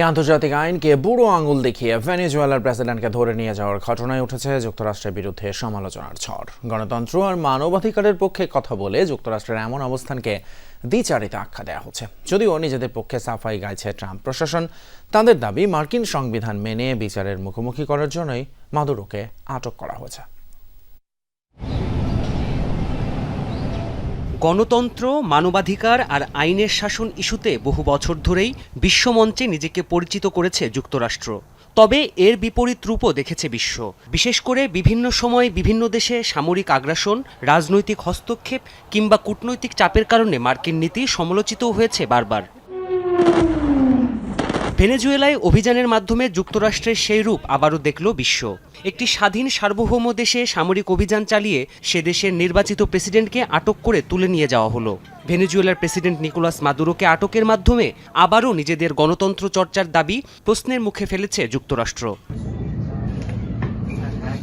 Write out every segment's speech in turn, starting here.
আন্তর্জাতিক আইনকে বুড়ো আঙুল দেখিয়ে ভেনেজুয়েলার প্রেসিডেন্টকে ধরে নিয়ে যাওয়ার ঘটনায় উঠেছে যুক্তরাষ্ট্রের বিরুদ্ধে সমালোচনার ঝড়। গণতন্ত্র আর মানবাধিকারের পক্ষে কথা বলে যুক্তরাষ্ট্রের এমন অবস্থানকে দ্বিচারিতা আখ্যা দেওয়া হচ্ছে। যদিও নিজেদের পক্ষে সাফাই গাইছে ট্রাম্প প্রশাসন, তাদের দাবি মার্কিন সংবিধান মেনে বিচারের মুখোমুখি করার জন্যই মাদুরোকে আটক করা হয়েছে। গণতন্ত্র, মানবাধিকার আর আইনের শাসন ইস্যুতে বহু বছর ধরেই বিশ্বমঞ্চে নিজেকে পরিচিত করেছে যুক্তরাষ্ট্র। তবে এর বিপরীত রূপও দেখেছে বিশ্ব। বিশেষ করে বিভিন্ন সময় বিভিন্ন দেশে সামরিক আগ্রাসন, রাজনৈতিক হস্তক্ষেপ কিংবা কূটনৈতিক চাপের কারণে মার্কিন নীতি সমালোচিত হয়েছে বারবার। ভেনেজুয়েলায় অভিযানের মাধ্যমে যুক্তরাষ্ট্রের সেই রূপ আবারও দেখল বিশ্ব। একটি স্বাধীন সার্বভৌম দেশে সামরিক অভিযান চালিয়ে সে দেশের নির্বাচিত প্রেসিডেন্টকে আটক করে তুলে নিয়ে যাওয়া হলো। ভেনেজুয়েলার প্রেসিডেন্ট নিকোলাস মাদুরোকে আটকের মাধ্যমে আবারও নিজেদের গণতন্ত্র চর্চার দাবি প্রশ্নের মুখে ফেলেছে যুক্তরাষ্ট্র।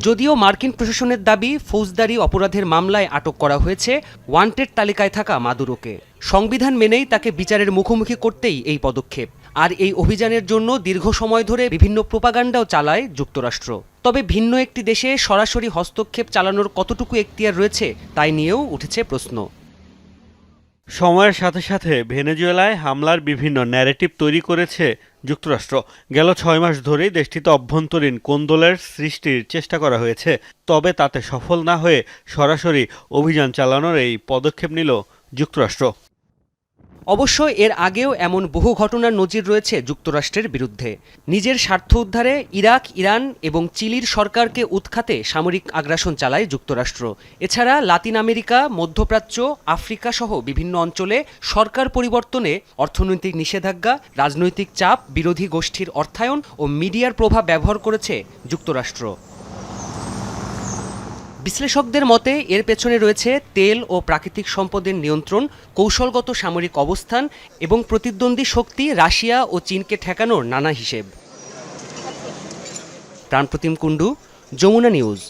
যদিও মার্কিন প্রশাসনের দাবি ফৌজদারি অপরাধের মামলায় আটক করা হয়েছে ওয়ান্টেড তালিকায় থাকা মাদুরোকে। সংবিধান মেনেই তাকে বিচারের মুখোমুখি করতেই এই পদক্ষেপ। আর এই অভিযানের জন্য দীর্ঘ সময় ধরে বিভিন্ন প্রোপাগান্ডাও চালায় যুক্তরাষ্ট্র। তবে ভিন্ন একটি দেশে সরাসরি হস্তক্ষেপ চালানোর কতটুকু এখতিয়ার রয়েছে তাই নিয়েও উঠেছে প্রশ্ন। সময়ের সাথে সাথে ভেনেজুয়েলায় হামলার বিভিন্ন ন্যারেটিভ তৈরি করেছে যুক্তরাষ্ট্র। গেল 6 মাস ধরেই দেশটিতে অভ্যন্তরীণ কোন্দলের সৃষ্টির চেষ্টা করা হয়েছে। তবে তাতে সফল না হয়ে সরাসরি অভিযান চালানোর এই পদক্ষেপ নিল যুক্তরাষ্ট্র। অবশ্য এর আগেও এমন বহু ঘটনার নজির রয়েছে যুক্তরাষ্ট্রের বিরুদ্ধে। নিজের স্বার্থ উদ্ধারে ইরাক, ইরান এবং চিলির সরকারকে উৎখাতে সামরিক আগ্রাসন চালায় যুক্তরাষ্ট্র। এছাড়া লাতিন আমেরিকা, মধ্যপ্রাচ্য, আফ্রিকা সহ বিভিন্ন অঞ্চলে সরকার পরিবর্তনে অর্থনৈতিক নিষেধাজ্ঞা, রাজনৈতিক চাপ, বিরোধী গোষ্ঠীর অর্থায়ন ও মিডিয়ার প্রভাব ব্যবহার করেছে যুক্তরাষ্ট্র। বিশ্লেষকদের মতে এর পেছনে রয়েছে তেল ও প্রাকৃতিক সম্পদের নিয়ন্ত্রণ, কৌশলগত সামরিক অবস্থান এবং প্রতিদ্বন্দ্বী শক্তি রাশিয়া ও চীনকে ঠেকানোর নানা হিসেব। প্রাণপ্রতিম কুণ্ডু, যমুনা নিউজ।